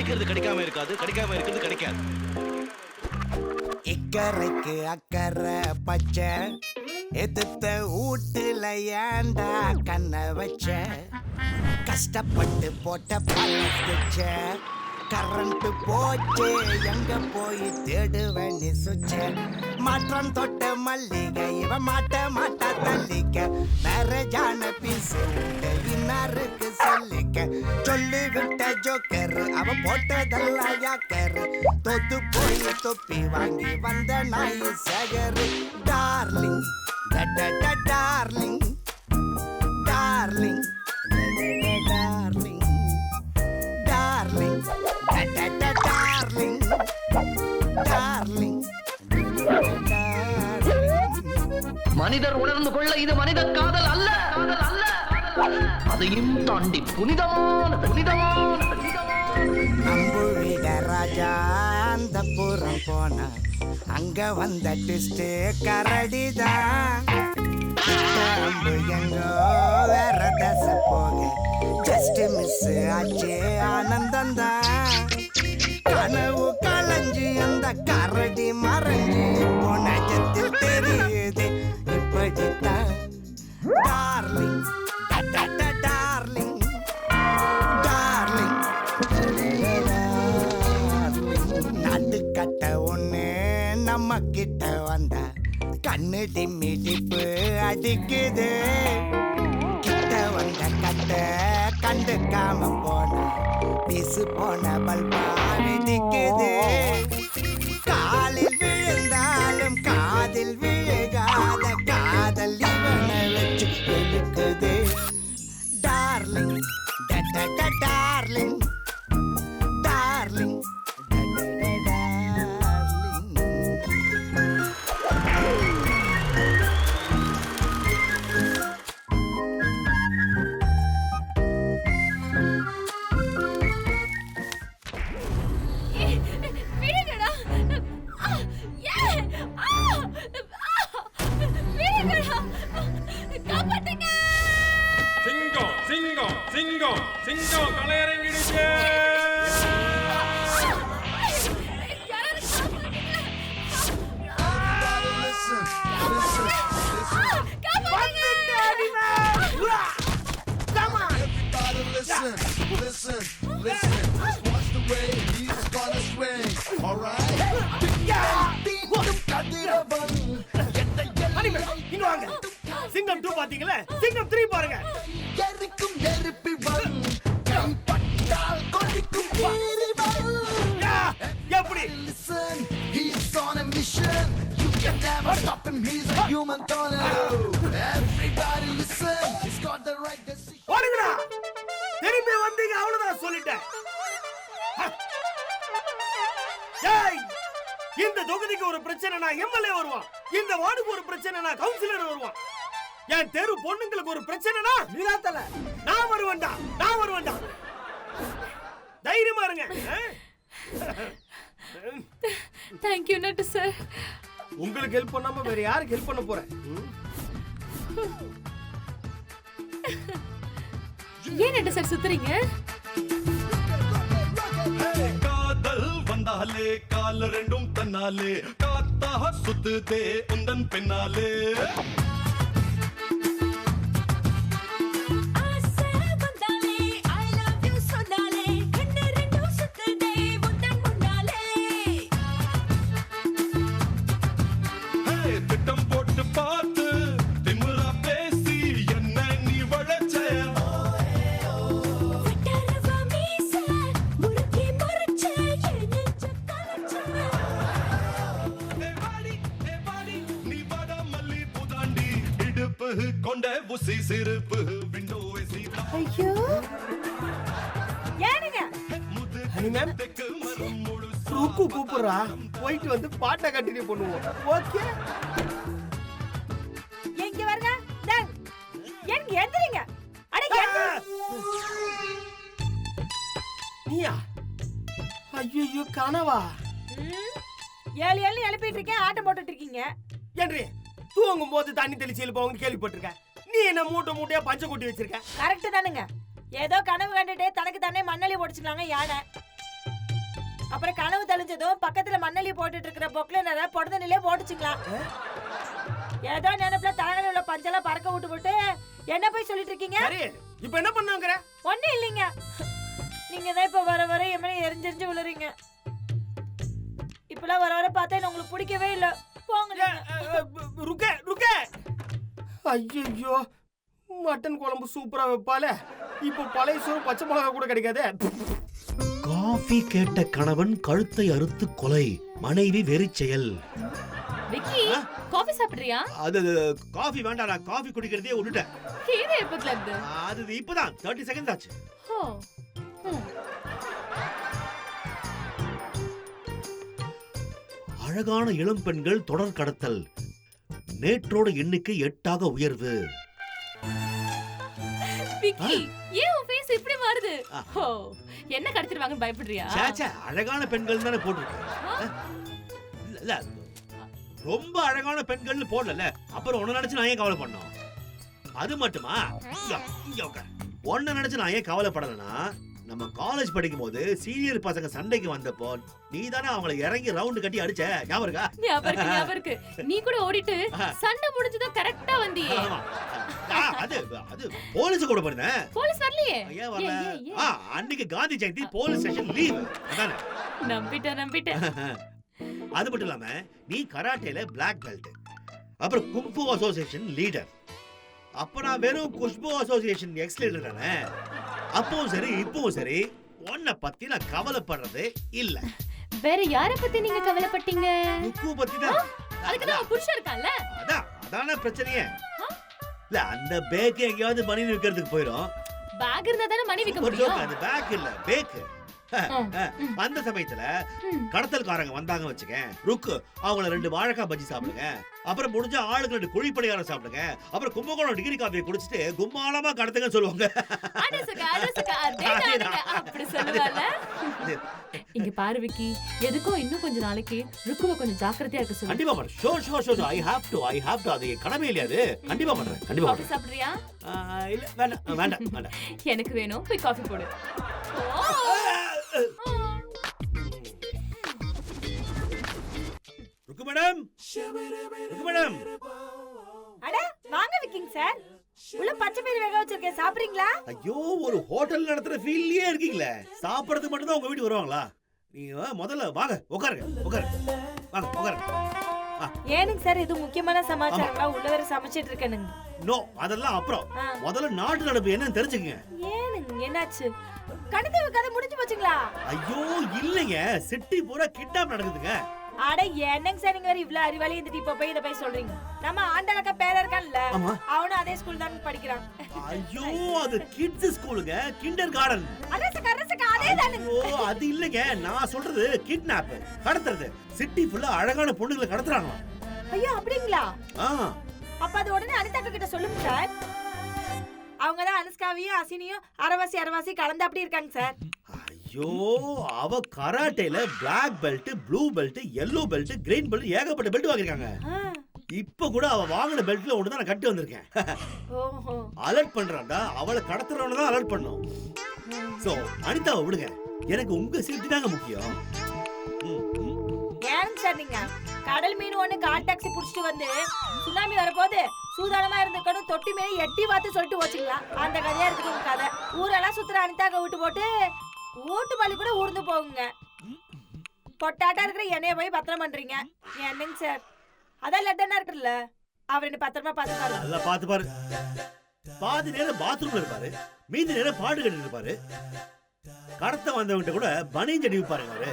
கிடைக்கிறது கிடைக்காம இருக்காது, கிடைக்காம இருக்கிறது கிடைக்காது. இக்கரைக்கு அக்கறை பச்சை எதிர்த்த வீட்டுல ஏண்டா கண்ண வச்ச கஷ்டப்பட்டு போட்ட பழச்ச கரண்ட் போச்சு எங்க போய் தேடுவேன் நீ சுச்ச மாற்றம் தொட்ட மல்லிகை இவ மாட்டா தள்ளிக்க வேற ஜான பீசு இன்னாருக்கு சொல்லிக்க சொல்லி விட்ட ஜோக்கர் அவ போட்டதெல்லாம் யாக்கர் தொத்து போய் தொப்பி வாங்கி வந்த நாய் சகர் darling darling darling darling darling darling darling மனிதர் உணர்ந்து கொள்ள இது மனித காதல் அல்ல, காதல் அல்ல, அதையும் தாண்டி புனிதமான அம்புவிட ராஜா அந்த புறம் போனா அங்க வந்த ட்விஸ்ட் கரடிதான் அம்பு எங்கோ வேற தச போக ஜஸ்ட் மிஸ் ஆச்சு ஆனந்தம் தான் கனவு களைஞ்சு அந்த கரடி மறைஞ்சு போனஜத்தில் தெரியுது இப்படித்தான் டார்லிங் டார்லிங் டார்லிங் நாட்டு கட்ட ஒண்ணு நம்ம கிட்ட வந்தா கண்ணு டிம்மி டிப்பு அடிக்குது கிட்ட வந்த கட்ட கண்டுக்காம போன பீசு போன பல்பா வெடிக்குது காலில் விழுந்தாலும் காதில் விழுகாத காதல் இவனை வச்சு வெளுக்குது டார்லிங் டார்லிங் டார்லிங் சிங்கம் கலையரங்கிடுச்சு. சிங்கம் 2 பாத்தீங்களா? சிங்கம் 3 பாருங்க. எப்படி? He's on a mission. You can never stop him. He's a human tornado. Everybody listen. He's got the right decision. ஓடுங்கடா. திரும்பி வந்தீங்க அவ்வளவுதான் சொல்லிட்டேன். டேய், இந்த தொகுதிக்கு ஒரு பிரச்சனைனா எம்எல்ஏ வருவான். இந்த வார்டுக்கு ஒரு பிரச்சனைனா கவுன்சிலர் வருவான். என் தெரு பொண்ணுங்களுக்கு ஒரு பிரச்சனைனா நீலாத்தல நான் வருவேன்டா. தைரியமா இருங்க. Thank you நட்டு சார். உங்களுக்கு ஹெல்ப் பண்ணாம வேற யாருக்கு ஹெல்ப் பண்ண போறேன்? ஏன் நட்டு சார் சுத்துறீங்க? காதல் வந்தாலே கால் ரெண்டும் தன்னாலே காத்தா சுத்துதே உந்தன் பின்னாலே. திட்டம் போட்டு பார்த்து திமுறா பேசி என்ன நீ வளச்ச நீ வட மல்லி புதாண்டி இடுப்பு கொண்ட புசி சிறுப்பு விண்டோ ஐயோ ஏனுங்க ஹனி மேம் ருக்கு கூப்பிடுறா. போயிட்டு வந்து பாட்டை கண்டினியூ பண்ணுவோம். ஓகே எங்க வரங்க டேய் எங்க எந்திரீங்க அட நீயா? ஐயோ கனவா? ஏழு ஏழு எழுப்பிட்டு இருக்கேன், ஆட்டம் போட்டுட்டு இருக்கீங்க. ஏன்றி தூங்கும் போது தண்ணி தெளிச்சு எழுப்பவங்க கேள்விப்பட்டிருக்கேன். நீ என்ன மூட்டையா பஞ்ச கொட்டி வச்சிருக்க? கரெக்ட் தானுங்க. ஏதோ கனவு கண்டுட்டு தனக்கு தானே மண்ணலி ஓடிச்சுக்கலாங்க யானை. அப்புறம் கனவு தெளிஞ்சதும் பக்கத்துல மண்ணலி போட்டுட்டு இருக்கிற பொக்லைனரை பொடுதனிலே போட்டுச்சுங்களா. ஏதோ நினைப்புல தலையில உள்ள பஞ்செல்லாம் பறக்க விட்டு என்ன போய் சொல்லிட்டு இருக்கீங்க? சரி இப்போ என்ன பண்ணுங்கற? ஒண்ணு இல்லைங்க, நீங்க தான் இப்ப வர வர என் மேல எரிஞ்செரிஞ்சு விழுறீங்க. இப்பெல்லாம் வர வர பார்த்தா எனக்கு உங்களுக்கு பிடிக்கவே இல்ல. போங்க. ருக்கே ஐயோ, மட்டன் குழம்பு சூப்பரா வைப்பால. இப்போ பழைய சோறு பச்சை மிளகா கூட கிடைக்காதே. காஃபி கேட்ட கணவன் கழுத்தை அறுத்து கொலை, மனைவி வெறிச் செயல். விக்கி, காபி சாப்பிடுறியா? அது காஃபி வேண்டாம், நான் காஃபி குடிக்கிறதே விட்டுட்டேன். இது எப்பத்துல இருந்து? அது இப்பதான் 30 செகண்ட் ஆச்சு. ஓ. அழகான இளம் பெண்கள் தொடர் கடத்தல், நேற்றோட எண்ணிக்கை 8ஆக உயர்வு. விக்கி, ஏன் உன் ஃபேஸ் இப்படி மாறுது? ஓ, என்ன கடத்திடுவாங்கன்னு பயப்படுறியா? சேச்சே, அழகான பெண்கள் தானே போட்டுருக்கேன். இல்ல ரொம்ப அழகான பெண்கள்னு போடல, அப்புறம் உன்னை நினைச்சு நான் ஏன் கவலை பண்ணோம்? அது மட்டுமா? இங்க உட்கார். உன்னை நினைச்சு நான் ஏன் கவலைப்படலனா, நம்ம காலேஜ் படிக்கும் போது சீனியர் பசங்க சண்டைக்கு வந்தப்போ நீ தானே அவங்களை இறங்கி ரவுண்ட் கட்டி அடிச்ச, ஞாபகம் இருக்கா? ஞாபகம் இருக்கு. நீ கூட ஓடிட்டு சண்டை முடிஞ்சதும் கரெக்ட்டா வந்தியே. அது போலீஸ் கூட பண்ணேன். போலீஸ் வரலையே. ஏன் வரல? அன்னைக்கு Gandhi Jayanti, police station leave. அதானே? நம்பிட்டேன். அது மட்டும் இல்லாம நீ கராட்டேல பிளாக் பெல்ட், அப்புறம் குங்ஃபு அசோசியேஷன் லீடர். அப்ப நான் வெறும் குஷ்பு அசோசியேஷன் எக்ஸ் லீடர் தானே. அப்பவும் சரி இப்பவும் சரி உன்னை பத்தி நான் கவலைப்படுறது இல்ல. வேற யார பத்தி நீங்க கவலைப்பட்டீங்க? குக்கு பத்தி தான். அதுக்கு தான் புருஷன் இருக்கான்ல. அதான பிரச்சனையே. இல்ல அந்த பேக் எங்கயாவது மணி விக்கிறதுக்கு போயிடும். பேக் இருந்தா தானே மணி விக்க முடியும். அது பேக் இல்ல, பேக். அந்த சமயத்துல கடத்தல்காரங்க வந்தாங்க வச்சுக்க, ருக்கு அவங்கள 2 வாழைக்காய் பஜ்ஜி சாப்பிடுங்க, அப்புறம் முடிஞ்ச ஆளுக்கு 2 குழிப்பணியாரம் சாப்பிடுங்க, அப்புறம் கும்பகோணம் டிகிரி காஃபியை குடிச்சிட்டு கும்மாளமா கடத்துங்க சொல்லுவாங்க. அப்படி சொல்லுவாங்க. இங்க பாரு விக்கி, எதுக்கும் இன்னும் கொஞ்ச நாளைக்கு ருக்குவ கொஞ்சம் ஜாக்கிரதையா இருக்க சொல்லு. கண்டிப்பா பண்றேன். Sure I have to. அது கடமை இல்லையா? அது கண்டிப்பா பண்றேன். கண்டிப்பா காஃபி சாப்பிடுறியா? இல்ல வேண்டாம். எனக்கு வேணும், போய் காஃபி போடு. ருக்கு மேடம். அட வாங்க விக்கிங் சார். உள்ள பச்சை பயிறு வேக வச்சிருக்கேன், சாப்பிடுறீங்களா? ஐயோ, ஒரு ஹோட்டல் நடத்துற ஃபீல்லயே இருக்கீங்களே. சாப்பிடுறதுக்கு மட்டும் தான் உங்க வீட்டுக்கு வருவாங்களா? நீங்க முதல்ல வாங்க உட்காருங்க. ஏனுங்க சார், இது முக்கியமான சமாச்சாரங்களா? உள்ள வேற சமைச்சிட்டு இருக்கேனுங்க. நோ, அதெல்லாம் அப்புறம். முதல்ல நாட்டு நடப்பு என்னன்னு தெரிஞ்சுக்கங்க. ஏனுங்க என்னாச்சு? கணக்கு கதை முடிஞ்சு போச்சுங்களா? ஐயோ இல்லைங்க, சிட்டி பூரா கிட்னாப் நடக்குதுங்க. அட என்னங்க சார், நீங்க வேற இவ்ளோ அறிவாளி இருந்துட்டு இப்ப போய் இத போய் சொல்றீங்க? நம்ம ஆண்டலக்க பேர இருக்கான்ல, அவனும் அதே ஸ்கூல் தான் படிக்கிறான். ஐயோ, அது கிட்ஸ் ஸ்கூலுங்க, கிண்டர் கார்டன். அரசக்க அதே தானே. ஓ, அது இல்லைங்க, நான் சொல்றது கிட்னாப், கடத்துறது. சிட்டி ஃபுல்லா அழகான பொண்ணுங்களை கடத்துறாங்க. ஐயோ அப்படிங்களா? அப்ப அது உடனே அனிதாக்க கிட்ட சொல்லுங்க சார். அவங்க தான் அனுஷ்காவையும் அசினியும் அரவாசி கலந்து அப்படி இருக்காங்க சார். ஐயோ, அவ கராட்டேல black belt, blue belt, yellow belt, green belt, ஏகப்பட்ட பெல்ட் வாங்கிருக்காங்க. இப்ப கூட அவ வாங்கின பெல்ட்ல ஒண்ணு தான் நான் கட்டி வந்திருக்கேன். ஓஹோ, அலர்ட் பண்றான்டா, அவளை கடத்துறவன தான் அலர்ட் பண்ணும். சோ அனிதாவை விடுங்க, எனக்கு உங்க சேஃப்டி தாங்க முக்கியம். ஏன் சார் நீங்க கடல் மீன் ஒண்ணு கால் டாக்ஸி புடிச்சிட்டு வந்து சுனாமி வரப்போது சூதானமா இருந்துக்கணும், தொட்டி மேல எட்டி பார்த்து சொல்லிட்டு போச்சுங்களா? அந்த கதையா இருக்குது உங்க கதை. ஊரெல்லாம் சுத்துற அனிதாக்க விட்டு போட்டு ஓட்டு பள்ளி கூட ஊர்ந்து போகுங்க. பொட்டாட்டா இருக்கிற என்னைய போய் பத்திரம் பண்றீங்க என்னங்க சார்? அதான் லட்டனா இருக்குல்ல, அவர் என்ன பத்திரமா பாத்துப்பாரு. நல்லா பாத்து பாரு. பாதி நேரம் பாத்ரூம்ல இருப்பாரு, மீதி நேரம் பாட்டு கட்டிட்டு இருப்பாரு. கடத்த வந்தவங்கிட்ட கூட பனியன் ஜடி பாருங்க அவரு.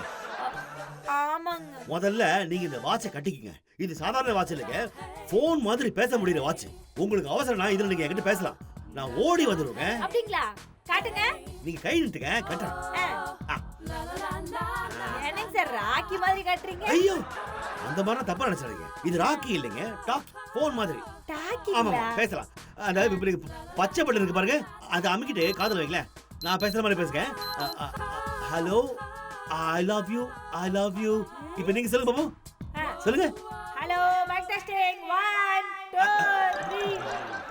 ஆமாங்க. முதல்ல நீங்க இந்த வாட்சை கட்டிக்கங்க. இது சாதாரண வாட்ச் இல்லைங்க, போன் மாதிரி பேச முடியற வாட்ச். உங்களுக்கு அவசரம்னா இதுல நீங்க என்கிட்ட பேசலாம், நான் ஓடி வந்துருவேன். அப்படிங்களா? காட்டுங்க. நீங்க கை நிட்டுங்க, கட்டுறேன். என்னங்க சார் ராக்கி மாதிரி காட்டுறீங்க? ஐயோ, அந்த மாதிரி தப்பா நினைச்சாதீங்க. இது ராக்கி இல்லைங்க, டாக், போன் மாதிரி. ஆமா, பேசலாம். அந்த பச்சை பட்டன் இருக்கு பாருங்க, அதை அமுக்கிட்டு காதுல வைங்களேன், நான் பேசுற மாதிரி பேசுங்க. Hello, I love you. இப்போ நீங்க சொல்லுங்க பாப்போம். சொல்லுங்க. Hello, mic testing 1 2 3.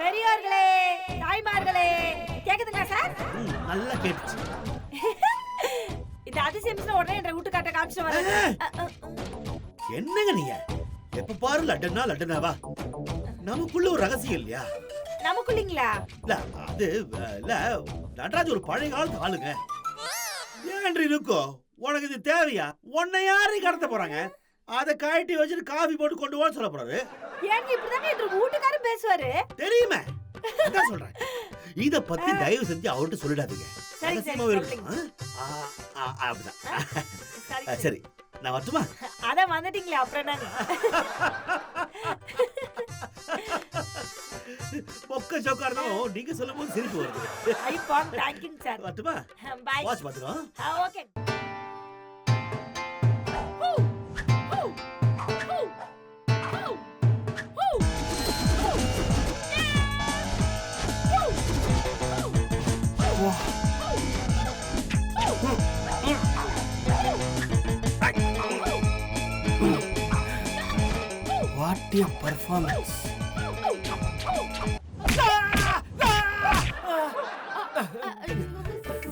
பெரியோர்களே, தாய்மார்களே, கேக்குதுங்களா சார்? நல்லா கேட்டுச்சு. இந்த அதிசயம்ஸ்ல உடனே என்ற வீட்டு காட்ட காமிச்சு வரேன். என்னங்க நீங்க எப்ப பாரு லட்டனாவா? நமக்குள்ள ஒரு ரகசியம் இல்லையா? நமக்குள்ளீங்களா? இல்ல அது இல்ல நடராஜ் ஒரு பழைய காலத்து ஆளுங்க. ஏன்டி இருக்கோ உனக்கு இது தேவையா? உன்னை யாரை கடத்த போறாங்க? அதை கழட்டி வச்சுட்டு காஃபி போட்டு கொண்டு போன்னு சொல்ல போறாரு. ஏங்க இப்படிதாங்க என்ற வீட்டுக்காரர் பேசுவாரு? தெரியுமே, அதான் சொல்றேன். இத பத்தி தயவு செஞ்சு அவர்கிட்ட சொல்லிடாதீங்க. சரி, ரகசியமா இருக்கும். அப்படிதான். சரி, நான் வரட்டுமா? அதான் வந்துட்டீங்களா, அப்புறம் நாங்க பொக்க சோக்கா இருந்தாலும் நீங்க சொல்லும் போது சிரிப்பு வருது. ஐ பாம் தேங்க்யூ சார். வரட்டுமா? பை. வாட்ச் பாத்துறோம். Okay. What a performance.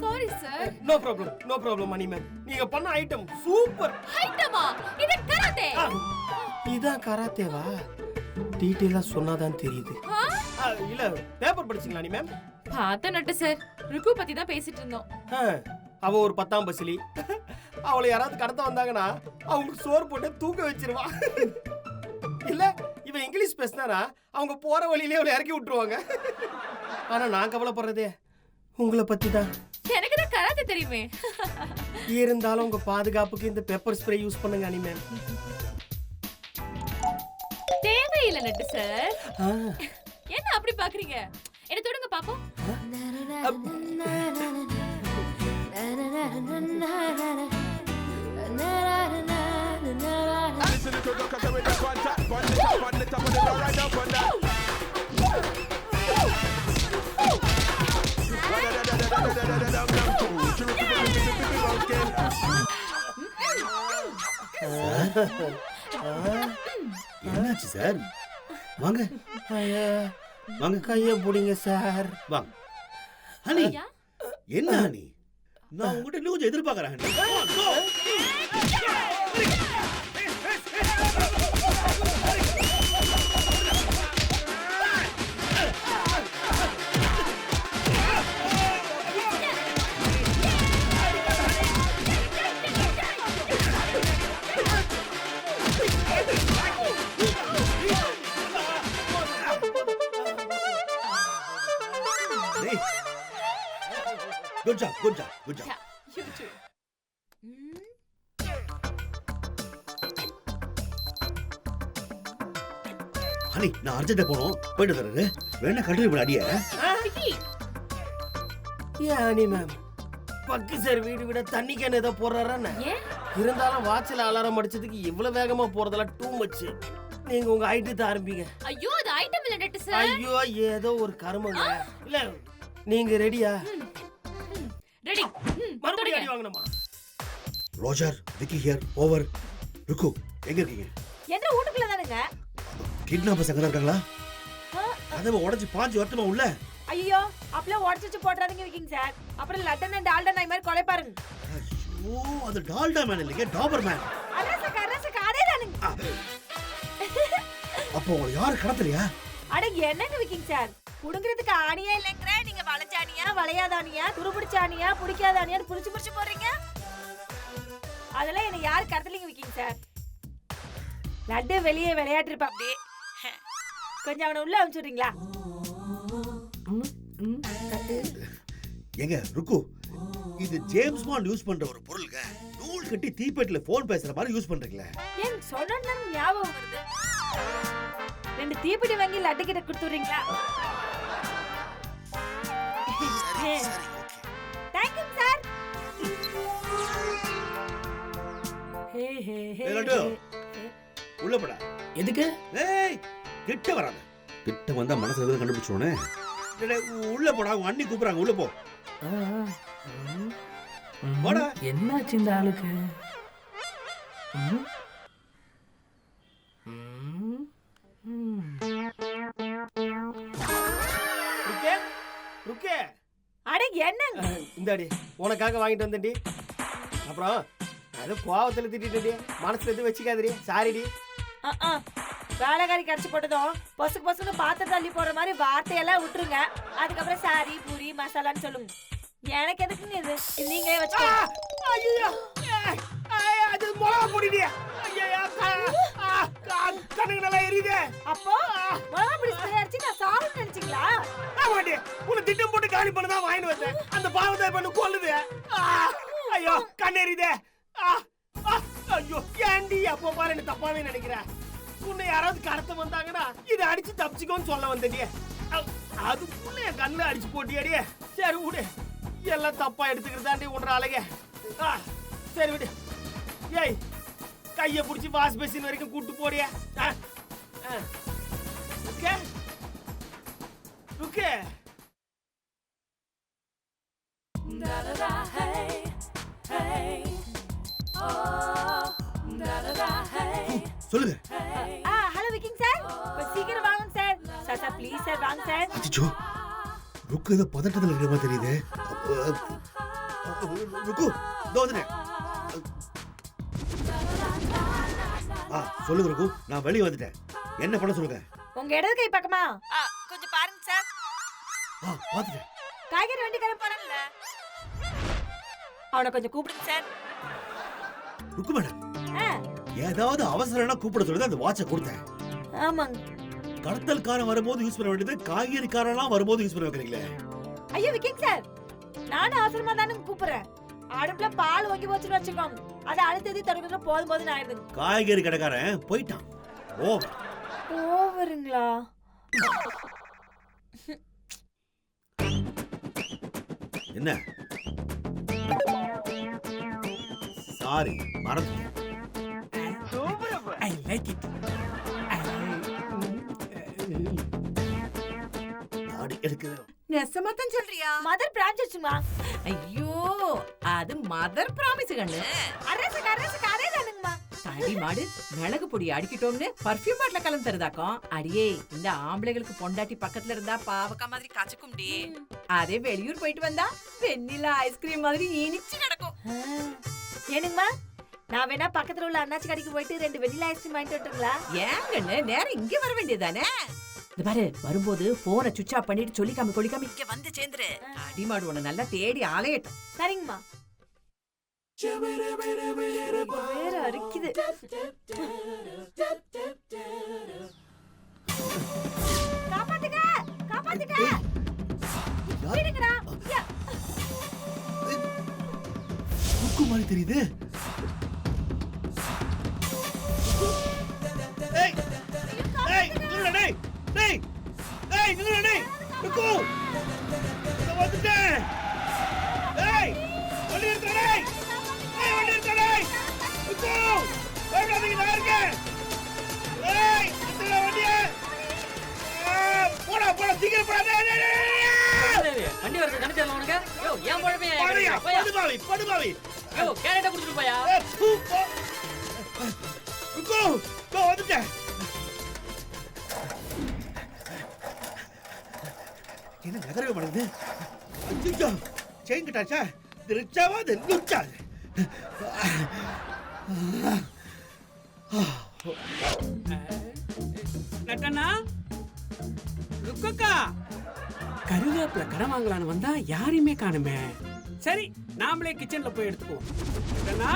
Sorry sir. No problem Mani ma'am. நீங்க பண்ண ஐட்டம் சூப்பர். ஐட்டமா? இது கராத்தே. இதான் கராத்தேவா? டீடைலா சொன்னாதான் தெரியுது. இல்ல பேப்பர் படிச்சீங்களா நீ மேம்? பார்த்த நட்டு சார். ருக்கு பத்தி தான் பேசிட்டு இருந்தோம். அவ ஒரு 10ஆம் பசிலி. அவளை யாராவது கடத்த வந்தாங்கன்னா அவங்களுக்கு சோறு போட்டு தூக்க வச்சிருவா. இல்ல இவன் இங்கிலீஷ் பேசினாரா அவங்க போற வழியிலே அவளை இறக்கி விட்டுருவாங்க. ஆனா நான் கவலைப்படுறதே உங்களை பத்தி தான். எனக்கு தான் கராத்தே தெரியுமே. இருந்தாலும் உங்க பாதுகாப்புக்கு இந்த பெப்பர் ஸ்ப்ரே யூஸ் பண்ணுங்க அனி மேம். தேவையில்லை நட்டு சார். என்ன அப்படி பாக்குறீங்க? என்ன தொடுங்க பாப்போம். Listen to the cut with the contact on the top of the right up on that. என்னாச்சு சார்? வாங்க வாங்க, கைய பிடிங்க சார். வாங்க. ஹனி, என்ன ஹனி? நான் உங்ககிட்ட இன்னும் கொஞ்சம் எதிர்பார்க்கறேன் honey. Good job. Yeah, you too. Honey, நான் அர்ஜென்ட்டா போறோம். போயிட்டு வரேன். வேணா கண்டினியூ பண்ண அடியே. ஏன் அனி மேம்? பக்கு சார் வீடு விட தண்ணி கேன் ஏதோ போடுறாரா? இருந்தாலும் வாட்சில் அலாரம் அடிச்சதுக்கு இவ்வளவு வேகமா போறதெல்லாம் டூ மச். நீங்க உங்க ஐட்டத்தை ஆரம்பிங்க. ஐயோ அது ஐட்டம் இல்ல நட்டு சார். ஐயோ ஏதோ ஒரு கர்மங்க. இல்ல நீங்க ரெடியா? ரெடி. மறுபடியும் அடி வாங்கணுமா? Roger, Vicky here. ஓவர். ருக்கு, எங்க இருக்கீங்க? என்ன வீட்டுக்குள்ள தானுங்க? கிட்னாப்பர்ஸ் எங்க இருக்காங்களா? கதவை உடைச்சு பாஞ்சு வரட்டுமா உள்ள? ஐயோ அப்பலாம் உடைச்சு போட்றாதீங்க விக்கிங் சார். அப்புறம் லட்டன் அண்ட் டால்டன் நாய் மாதிரி கொலை பாருங்க. ஐயோ, அது டால்டா மேன் இல்லைங்க, டாபர் மேன். அரச காடே தானுங்க. அப்போ உங்களை யாரு கடத்தலையா? அட என்னங்க விக்கிங் சார், புடுங்கிறதுக்கு ஆணியா இல்லங்கற, நீங்க வளைச்சானியா வளையாதானியா துருபிடிச்சானியா பிடிக்காதானியான்னு புடிச்சு போறீங்க. அதெல்லாம் என்ன யாரு கடத்தலீங்க விக்கிங் சார். லட்டு வெளியே விளையாட்டு இருப்பா அப்படியே. கொஞ்சம் அவனை உள்ள அனுப்பிச்சுடுறீங்களா? எங்க ருக்கு, இது ஜேம்ஸ் பாண்ட் யூஸ் பண்ற ஒரு பொருள்ங்க. நூல் கட்டி தீப்பெட்டில போன் பேசுற மாதிரி யூஸ் பண்றீங்களே. ஏன் சொன்னா ஞாபகம் வருது. 2 தீப்பெட்டி வாங்கி லட்டு கிட்ட கொடுத்துறீங்களா? Thank you sir. லட்டு, உள்ள போடா. எதுக்கு? ஏய், கிட்ட வராத. கிட்ட வந்தா மனசுல எதுவும் கண்டுபிடிச்சோனே. உள்ள போடா, உங்க அண்ணி கூப்பிடுறாங்க, உள்ள போ. போடா. என்னாச்சு இந்த ஆளுக்கு? ருக்கே அட என்னங்க? இந்தாடி உனக்காக வாங்கிட்டு வந்தேன்டி. அப்புறம் அது கோவத்துல திட்டிட்டு மனசுல எதுவும் வச்சுக்காதடி. சாரிடி. வேலைக்காரி கடிச்சு போட்டதும் பொசுக்கு பொசுக்கு பாத்திரம் தள்ளி போற மாதிரி வார்த்தையெல்லாம் விட்டுருங்க. அதுக்கப்புறம் சாரி பூரி மசாலான்னு சொல்லுங்க. எனக்கு எதுக்குங்க இது? நீங்களே வச்சுக்கோங்க. ஐயோ அது மிளகா பொடிடி. கண்ணுக்கு நல்லா எரியுதே. அப்போ மிளகா பொடி ஸ்ப்ரே அடிச்சு நான் சாப்பிட்டு நினைச்சீங்களா? ஆமாடி, உன்னை திட்டம் போட்டு காலி பண்ணதான் வாங்கிட்டு வந்தேன். அந்த பாவத்தை பண்ணு கொல்லுது. ஐயோ கண்ணு எரியுதே. ஐயோ ஏண்டி அப்போ பாரு என்ன தப்பாவே நினைக்கிறேன். உன்னை யாராவது கடத்த வந்தாங்கன்னா இதை அடிச்சு தப்பிச்சுக்கோன்னு சொல்ல வந்தடியே. அதுக்குள்ள என் கண்ணு அடிச்சு போட்டியாடியே. சரி விடு, எல்லாம் தப்பா எடுத்துக்கிறதாண்டி உன்ற அழக. சரி விடு. ஏய் கைய புடிச்சு வாஷ் பேசின் வரைக்கும் கூட்டு போடியா. Okay okay. சொல்லுங்க. ஹலோ விக்கிங் சார், கொஞ்சம் சீக்கிரம் வாங்க sir. Sir sir please sir வாங்க சார். அச்சோ, ருக்கு ஏதோ பதட்டத்தில் இருக்கிற மாதிரி தெரியுது. ருக்கு தோதனே. சொல்லுங்க ருக்கு, நான் வெளியே வந்துட்டேன். என்ன பண்ண சொல்லுங்க. உங்க இடது கை பக்கமா கொஞ்சம் பாருங்க சார். பாத்துட்டேன். காய்கறி வண்டிக்காரன் போறான்ல, அவனை கொஞ்சம் கூப்பிடுங்க சார். ருக்கு மேடம், ஏதாவது அவசரம்னா கூப்பிட சொல்லி அந்த வாட்சை கொடுத்தேன். ஆமாங்க. கடத்தல்காரன் வரும்போது யூஸ் பண்ண வேண்டியது காய்கறிக்காரெல்லாம் வரும்போது யூஸ் பண்ண வைக்கிறீங்களே. ஐயோ விக்கிங் சார், நானும் அவசரமா தானே கூப்பிடுறேன். அடுப்புல பால் வாங்கி வச்சுட்டு வச்சுக்கோங்க. அதை அடுத்தது தடுக்கிற போதும் ஆயிடுதுங்க. காய்கறி கடைக்காரன் போயிட்டான். ஓவருங்களா? என்ன? சாரி மறந்து. I like it. தாடி எடுக்குது. நெசமாத்தான் சொல்றியா? மதர் பிரான்ச் வச்சுமா? ஐயோ அது மதர் பிராமிஸ் கண்ணு. அரசு அதே தானுங்கம்மா. தாடி மாடு மிளகு பொடி அடிக்கிட்டோம்னு பர்ஃபியூம் பாட்டில கலந்து தருதாக்கும். அடியே இந்த ஆம்பளைகளுக்கு பொண்டாட்டி பக்கத்துல இருந்தா பாவக்கா மாதிரி காய்ச்சிக்கும்டி. அதே வெளியூர் போயிட்டு வந்தா வெண்ணிலா ஐஸ்கிரீம் மாதிரி இனிச்சு கிடக்கும். ஏனுங்கம்மா, நான் வேணா பக்கத்துல உள்ள அண்ணாச்சி கடைக்கு போயிட்டு 2 வெண்ணிலா ஐஸ்கிரீம் வாங்கிட்டு வரட்டுங்களா? ஏன் கண்ணு நேரம் இங்க வர வேண்டியதானே? இது பாரு, வரும்போது போனை சுவிட்ச் ஆஃப் பண்ணிட்டு சொல்லிக்காம கொள்ளிக்காம இங்க வந்து சேர்ந்துரு. அடிமாடு உன்னை நல்லா தேடி அலையட்டும். சரிங்கம்மா. வேற அரிக்குது. காப்பாத்துங்க காப்பாத்துங்க. விடுங்கடா. ருக்கு மாதிரி தெரியுது. ஏய் ஏய் நில்லுடா டேய். டேய் ஏய் நில்லுடா டேய். ருக்கு நான் வந்துட்டேன். ஏய் வண்டி எடுத்து டேய். ஏய் வண்டி எடுத்து டேய். ருக்கு ஓடாதீங்க, நான் இருக்கேன். ஏய் எடுத்துடா வண்டியை. போடா போடா சீக்கிரம் போடா. டேய் வண்டி வரது கணிச்சல உனக்கு. யோ ஏன் போறவே? படுபாவி படுபாவி. யோ கேரட்ட குடுத்துட்டு போயா. ருக்கு நான் வந்துட்டேன். என்ன நகரவே மாட்டேங்குது. ஐயோ செயின் கட்டாச்சா? இது ரிச்சாவா இது லுச்சா? நட்டனா ருக்கக்கா, கருவேப்பில கடன் வாங்கலான்னு வந்தா யாரையுமே காணுமே. சரி நாமளே கிச்சன்ல போய் எடுத்துக்குவோம். நட்டனா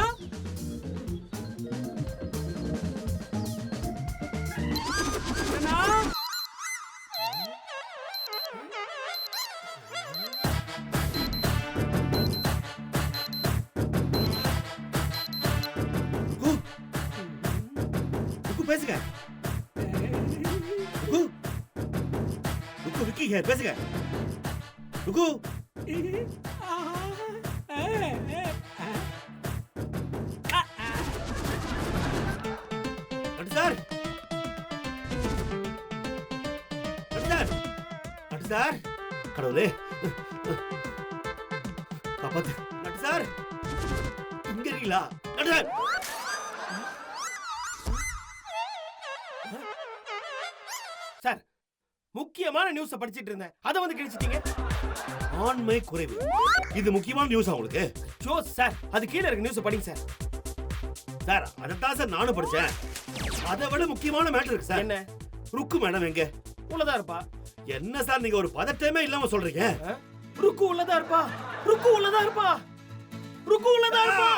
நட்டனா பேசுங்க. ருக்கு ருக்கு விக்கி ஹியர் பேசுங்க. ருக்கு நட்டு சார் நட்டு சார் நட்டு சார் கடவுளே காப்பாத்து. நட்டு சார் இங்க இருக்கீங்களா? நட்டு சார் சார் முக்கியமான நியூஸ் படிச்சிட்டு இருந்தேன். அதை வந்து கிழிச்சிட்டீங்க. ஆண்மை குறைவு. இது முக்கியமான நியூஸ் உங்களுக்கு. ஜோ சார், அது கீழ இருக்க நியூஸ் படிங்க சார். சார் அதைத்தான் சார் நானும் படிச்சேன். அதை விட முக்கியமான மேட்டர் இருக்கு சார். என்ன? ருக்கு மேடம் எங்க? உள்ளதா இருப்பா. என்ன சார் நீங்க ஒரு பதட்டமே இல்லாம சொல்றீங்க? ருக்கு உள்ளதா இருப்பா. ருக்கு உள்ளதா இருப்பா. ருக்கு உள்ளதா இருப்பா.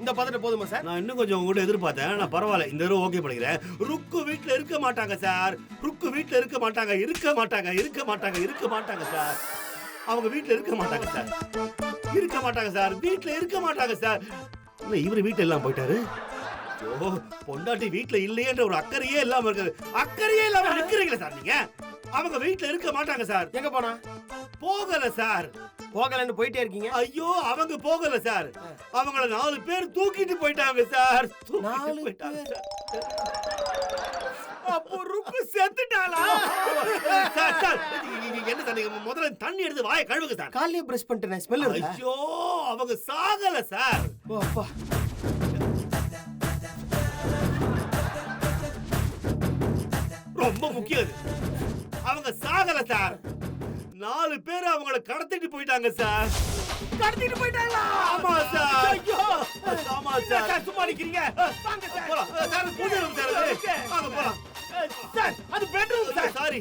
இந்த பதட்ட போதுமா சார்? நான் இன்னும் கொஞ்சம் உங்ககிட்ட எதிர்பார்த்தேன். நான் பரவாயில்ல, இந்த தடவை ஓகே பண்ணிக்கிறேன். ருக்கு வீட்ல இருக்க மாட்டாங்க சார். ருக்கு வீட்ல இருக்க மாட்டாங்க, இருக்க மாட்டாங்க, இருக்க மாட்டாங்க, இருக்க மாட்டாங்க சார். அவங்க வீட்ல இருக்க மாட்டாங்க சார். இருக்க மாட்டாங்க சார். வீட்ல இருக்க மாட்டாங்க சார். இல்ல இவரு வீட்ல எல்லாம் போயிட்டாரு. ஓ, பொண்டாட்டி வீட்ல இல்லையேன்ற ஒரு அக்கறையே இல்லாம இருக்குது. அக்கறையே இல்லாம நிக்கிறீங்களா சார் நீங்க? அவங்க வீட்ல இருக்க மாட்டாங்க சார். எங்க போனா? போகல சார். போகலன்னு போயிட்டே இருக்கீங்க. ஐயோ, அவங்க போகல சார். அவங்கள 4 பேர் தூக்கிட்டு போயிட்டாங்க சார். தூக்கிட்டு போயிட்டாங்க சார். அப்போ ருக்கு செத்துட்டாளா? சார், சார், என்ன சார் நீங்க முதல்ல தண்ணி எடுத்து வாயை கழுவுங்க சார். காலையில பிரஷ் பண்ணிட்டேன், ஸ்மெல் வருதா? ஐயோ, அவங்க சாகல சார். ஓ அப்பா. ரொம்ப முக்கியம் இது. அவங்க சாகல சார். 4 பேர் அவங்கள கடத்திட்டு போயிட்டாங்க சார். கடத்திட்டு போயிட்டாங்களா? ஆமா சார். ஐயோ, ஆமா சார். சும்மா நிக்கிறீங்க. வாங்க சார். போலாம் சார். பூஜை ரூம் சார். வாங்க போலாம் சார், அது பெட்ரூம் சார். சாரி.